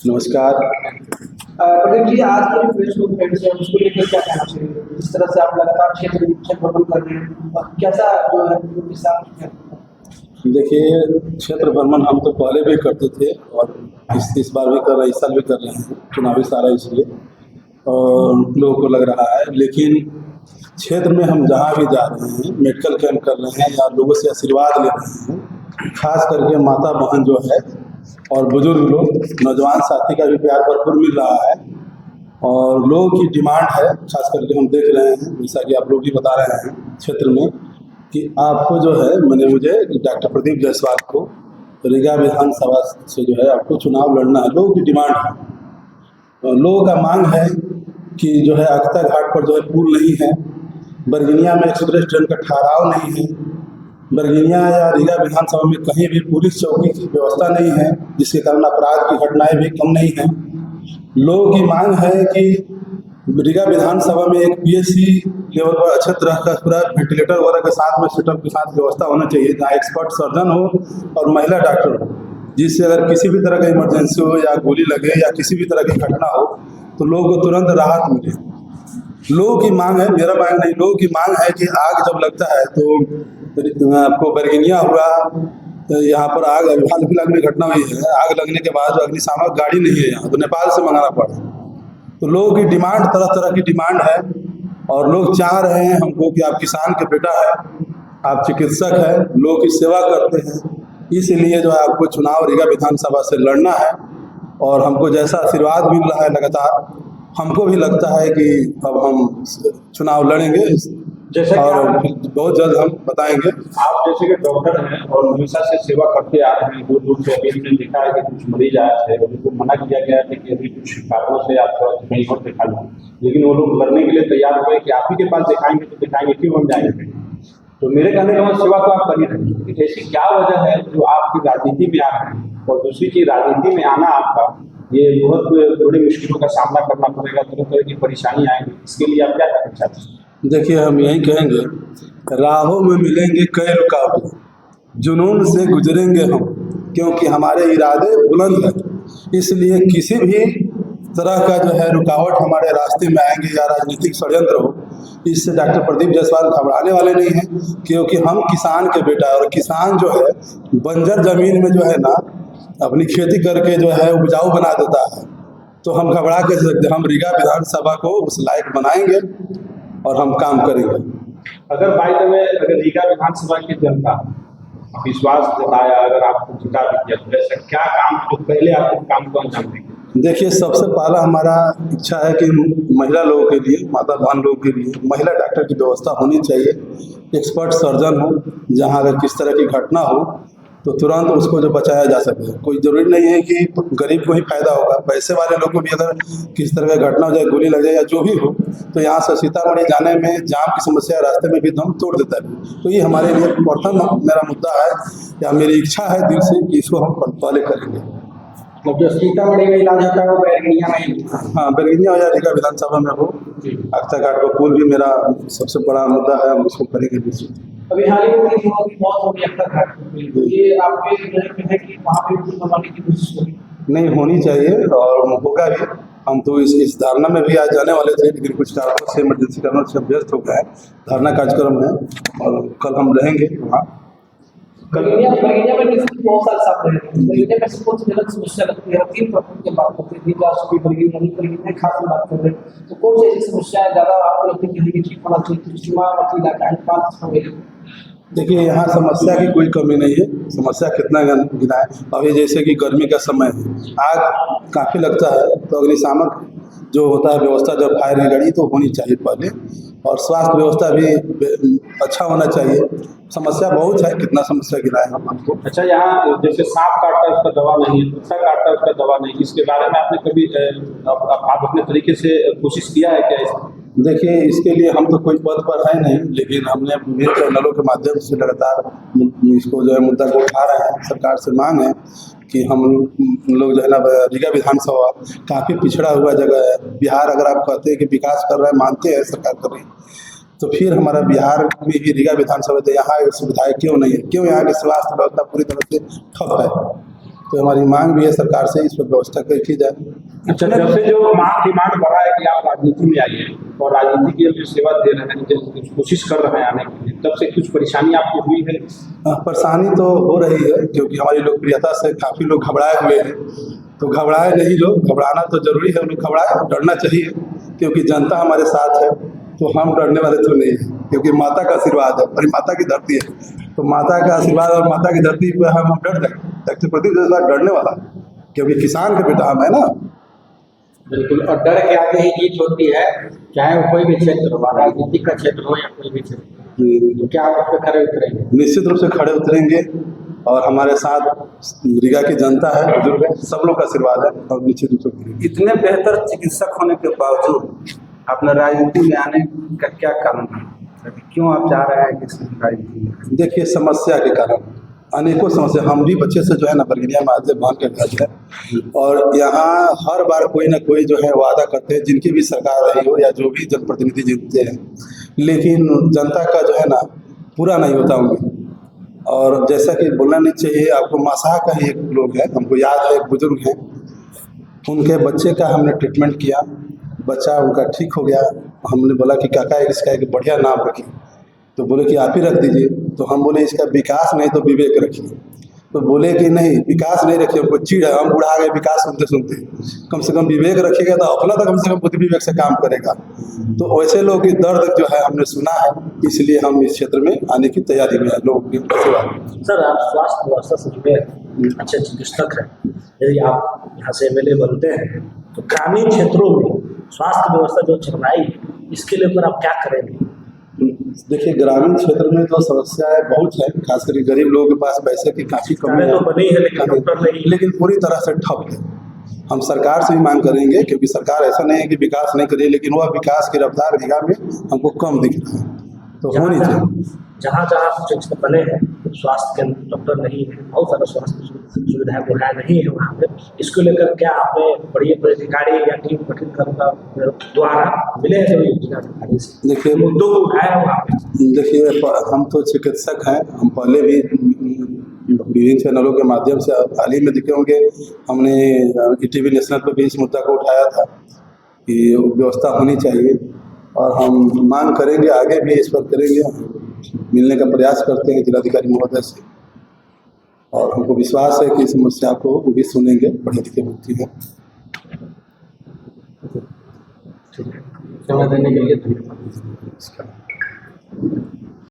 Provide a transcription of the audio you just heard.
नमस्कार। प्रदीप जी, आज की जो प्रेस कॉन्फ्रेंस है उसको लेकर क्या कहना चाहिए? जिस तरह से आप लगातार क्षेत्र भ्रमण कर रहे हैं, कैसा जो है उनके साथ देखिए, क्षेत्र भ्रमण हम तो पहले भी करते थे और इस बार भी कर रहे हैं, इस साल भी कर रहे हैं, चुनावी साल है इसलिए और लोगों को लग रहा है। लेकिन क्षेत्र में हम जहाँ भी जा रहे हैं, मेडिकल कैंप कर रहे हैं या लोगों से आशीर्वाद ले रहे हैं, खास करके माता बहन जो है और बुजुर्ग लोग, नौजवान साथी का भी प्यार भरपूर मिल रहा है और लोगों की डिमांड है। खास करके हम देख रहे हैं, जैसा कि आप लोग भी बता रहे हैं क्षेत्र में, कि आपको जो है मुझे डॉक्टर प्रदीप जायसवाल को रीगा विधानसभा से जो है आपको चुनाव लड़ना है। लोगों की डिमांड है, लोगों का मांग है कि जो है अख्तर घाट पर जो है पुल नहीं है, बरगिनिया में एक्सप्रेस ट्रेन का ठहराव नहीं है, बरगिनिया या रीगा विधानसभा में कहीं भी पुलिस चौकी की व्यवस्था नहीं है, जिसके कारण अपराध की घटनाएं भी कम नहीं हैं। लोगों की मांग है कि रीगा विधानसभा में एक पीएचसी लेवल पर अच्छे तरह का पूरा वेंटिलेटर वगैरह के साथ में सेटअप के साथ व्यवस्था होना चाहिए, जहाँ एक्सपर्ट सर्जन हो और महिला डॉक्टर हो, जिससे अगर किसी भी तरह का इमरजेंसी हो या गोली लगे या किसी भी तरह की घटना हो तो लोगों को तुरंत राहत मिले। लोगों की मांग है, मेरा मांग नहीं, लोगों की मांग है कि आग जब लगता है तो आपको बरगिनिया हुआ, तो यहाँ पर आग हाल फिलहाल में घटना हुई है, आग लगने के बाद जो अग्निशामक गाड़ी नहीं है यहाँ, तो नेपाल से मंगाना पड़ा। तो लोगों की डिमांड, तरह तरह की डिमांड है और लोग चाह रहे हैं हमको कि आप किसान के बेटा है, आप चिकित्सक है, लोगों की सेवा करते हैं, इसलिए जो है आपको चुनाव रीगा विधानसभा से लड़ना है। और हमको जैसा आशीर्वाद मिल रहा है लगातार, हमको भी लगता है कि अब हम चुनाव लड़ेंगे जैसे और बहुत जल्द हम बताएंगे। आप जैसे कि डॉक्टर हैं और हमेशा से सेवा करते आ रहे हैं, दूर दूर से अभी हमने देखा है कि कुछ मरीज आए थे, उनको मना किया गया था कि अभी कुछ कारणों से आप कहीं और दिखा लें, लेकिन वो लोग लड़ने के लिए तैयार हुए कि आप ही के पास दिखाएंगे तो दिखाएंगे, क्यों हम जाएंगे। तो मेरे कहने का सेवा तो आप कर ही रहे हैं, ऐसी क्या वजह है जो आपकी राजनीति में आ रहे हैं? और दूसरी चीज, राजनीति में आना आपका ये बहुत बड़ी मुश्किलों का सामना करना पड़ेगा, तरह तरह की परेशानी आएंगी, इसके लिए आप क्या करना चाहते हैं? देखिए, हम यही कहेंगे, राहों में मिलेंगे कई रुकावटें, जुनून से गुजरेंगे हम, क्योंकि हमारे इरादे बुलंद हैं। इसलिए किसी भी तरह का जो है रुकावट हमारे रास्ते में आएंगे या राजनीतिक षड्यंत्र हो, इससे डॉक्टर प्रदीप जायसवाल घबराने वाले नहीं हैं, क्योंकि हम किसान के बेटा, और किसान जो है बंजर जमीन में जो है ना अपनी खेती करके जो है उपजाऊ बना देता है। तो हम घबरा के सकते, हम रीगा विधानसभा को उस लायक बनाएंगे और हम काम करेंगे। अगर बाय द वे, अगर रीगा विधानसभा की जनता विश्वास जताया, अगर आपको जिता भी किया, तो ऐसा क्या काम तो पहले आप उस काम को अंजाम देंगे? देखिए, सबसे पहला हमारा इच्छा है कि महिला लोगों के लिए, माता बहन लोगों के लिए महिला डॉक्टर की व्यवस्था होनी चाहिए, एक्सपर्ट सर्जन हो, जहां अगर किस तरह की घटना हो तो तुरंत उसको जो बचाया जा सके। कोई ज़रूरी नहीं है कि गरीब को ही फायदा होगा, पैसे वाले लोग को भी अगर किस तरह का घटना हो जाए, गोली लग जाए या जो भी हो, तो यहाँ से सीतामढ़ी जाने में जाम की समस्या रास्ते में भी दम तोड़ देता है। तो ये हमारे लिए प्रथम मेरा मुद्दा है या मेरी इच्छा है दिल से कि इसको हम पहले करेंगे। जो सीतामढ़ी में इलाज होता है वो बैरगनिया में ही? हाँ, बरगिनिया या रीगा विधानसभा में हो। अख्तर घाट का पुल भी मेरा सबसे बड़ा मुद्दा है, हम उसको करेंगे भी। अभी हाल ही में 3 लोगों की मौत हो गई अख्तर घाट पर, ये आपके नजर में है कि वहाँ पे पुल बनवाने की कोशिश होगी? नहीं, होनी चाहिए और होगा भी। हम तो इस धारणा में भी आज जाने वाले थे, लेकिन कुछ कारणों से, इमरजेंसी कारणों से व्यस्त हो गए। धारणा कार्यक्रम है और कल हम रहेंगे वहाँ। बरगिनिया में बहुत सारे साथ रहे हैं, बरगिनिया में सबसे अलग समस्या लगती है, 3 प्रखंड की बात करते हैं, बरगिनिया खास बात कर रहे हैं, तो कौन सी ऐसी समस्या है ज़्यादा आपको लगती है कि ठीक होना चाहिए? देखिए, यहाँ समस्या की कोई कमी नहीं है, समस्या कितना गिनाए। अभी जैसे कि गर्मी का समय है, आग काफ़ी लगता है, तो अग्निशामक जो होता है व्यवस्था, जब फायर की गाड़ी तो होनी चाहिए पहले, और स्वास्थ्य व्यवस्था भी अच्छा होना चाहिए। समस्या बहुत है, कितना समस्या गिनाए हम आपको। अच्छा, यहाँ जैसे सांप काटता है उसका दवा नहीं है, कुत्ता काटता है उसका दवा नहीं, इसके बारे में आपने कभी आप अपने तरीके से कोशिश किया है क्या? देखिए, इसके लिए हम तो कोई पद पर है नहीं, लेकिन हमने विभिन्न चैनलों के माध्यम से लगातार इसको जो है मुद्दा को उठा रहे हैं। सरकार से मांग है कि हम लोग जो है ना, रीगा विधानसभा काफ़ी पिछड़ा हुआ जगह है। बिहार अगर आप कहते हैं कि विकास कर रहे हैं, मानते हैं सरकार कर रही है, तो फिर हमारा बिहार में भी रीगा विधानसभा, तो यहाँ सुविधाएं क्यों नहीं है? क्यों यहाँ की स्वास्थ्य व्यवस्था पूरी तरह से ठप है? तो हमारी मांग भी है सरकार से इस पर व्यवस्था की जाए। अच्छा, जब से जो डिमांड बढ़ा है कि आप राजनीति में आइए और राजनीति के लिए सेवा दे रहे हैं, जो कोशिश कर रहे हैं आने के लिए, तब से कुछ परेशानी आपको हुई है? परेशानी तो हो रही है क्योंकि हमारी लोकप्रियता से काफ़ी लोग घबराए हुए हैं। तो घबराए नहीं लोग, घबराना तो जरूरी है, उन्हें घबराए, डरना चाहिए क्योंकि जनता हमारे साथ है। तो हम डरने वाले तो नहीं हैं क्योंकि माता का आशीर्वाद है, हमारी माता की धरती है। तो माता का आशीर्वाद और माता की धरती पर हम डर जाएंगे, प्रति डरने वाला क्योंकि किसान का बेटा हम है ना। बिल्कुल, और डर के आगे ही जीत होती है, चाहे वो कोई भी क्षेत्र हो, राजनीतिक का क्षेत्र हो या कोई भी क्षेत्र। तो क्या आप उस पर खड़े उतरेंगे? निश्चित रूप से खड़े उतरेंगे और हमारे साथ रीगा की जनता है, बुजुर्ग है, सब लोग का आशीर्वाद है और निश्चित रूप से। इतने बेहतर चिकित्सक होने के बावजूद अपने राजनीति में आने का क्या कारण है? क्यों आप चाह रहे हैं कि राजनीति में? देखिए, समस्या के कारण अनेकों समस्या, हम भी बच्चे से जो है ना बरगनिया महादेव भान के घर है और यहाँ हर बार कोई ना कोई जो है वादा करते हैं, जिनकी भी सरकार रही हो या जो भी जनप्रतिनिधि जीतते हैं, लेकिन जनता का जो है ना पूरा नहीं होता उनमें। और जैसा कि बोलना नहीं चाहिए, आपको मासाह का ही एक लोग है, हमको याद है, एक बुजुर्ग हैं, उनके बच्चे का हमने ट्रीटमेंट किया, बच्चा उनका ठीक हो गया। हमने बोला कि काका इसका एक बढ़िया नाम रखिए, तो बोले कि आप ही रख दीजिए। तो हम बोले इसका विकास नहीं तो विवेक रखिए। तो बोले कि नहीं, विकास नहीं रखिए, हमको चिढ़ है, हम बुढ़ा गए विकास सुनते सुनते, कम से कम विवेक रखिएगा तो अपना तो कम से कम बुद्धि विवेक से काम करेगा। तो वैसे लोग की दर्द जो है हमने सुना है, इसलिए हम इस क्षेत्र में आने की तैयारी में है। लोग सर, आप स्वास्थ्य व्यवस्था से जुड़े अच्छे चिकित्सक हैं, यदि आप यहाँ से एमएलए बनते हैं तो ग्रामीण क्षेत्रों में स्वास्थ्य व्यवस्था जो चल रही है, इसके लेकर आप क्या करेंगे? देखिए, ग्रामीण क्षेत्र में तो समस्याएं बहुत है, खास करके गरीब लोगों के पास पैसे की काफ़ी कमी है, तो बनी है लेकिन डॉक्टर नहीं, लेकिन पूरी तरह से ठप है। हम सरकार से भी मांग करेंगे क्योंकि सरकार ऐसा नहीं है कि विकास नहीं करे, लेकिन वह विकास की रफ्तार रीगा में हमको कम दिख रहा है, तो होनी चाहिए। जहाँ जहाँ चिकित्सक बने हैं स्वास्थ्य केंद्र डॉक्टर नहीं है, बहुत सारा स्वास्थ्य सुविधाएं बुढ़ाएं नहीं है वहाँ पे। इसको लेकर क्या आपने बड़े बड़े अधिकारी या टीम गठित करने द्वारा मिले हैं कभी जिलाधिकारी से? देखिए, मुद्दों को उठाया वहाँ पे? देखिए, हम तो चिकित्सक हैं, हम पहले भी विभिन्न चैनलों के माध्यम से हाल ही में दिखे होंगे, हमने टीवी नेशनल पर भी इस मुद्दा को उठाया था कि व्यवस्था होनी चाहिए और हम मांग करेंगे, आगे भी इस पर करेंगे, मिलने का प्रयास करते हैं जिलाधिकारी महोदय से और हमको विश्वास है कि इस समस्या को वो भी सुनेंगे, पढ़े लिखे व्यक्ति हैं। समय देने के लिए धन्यवाद।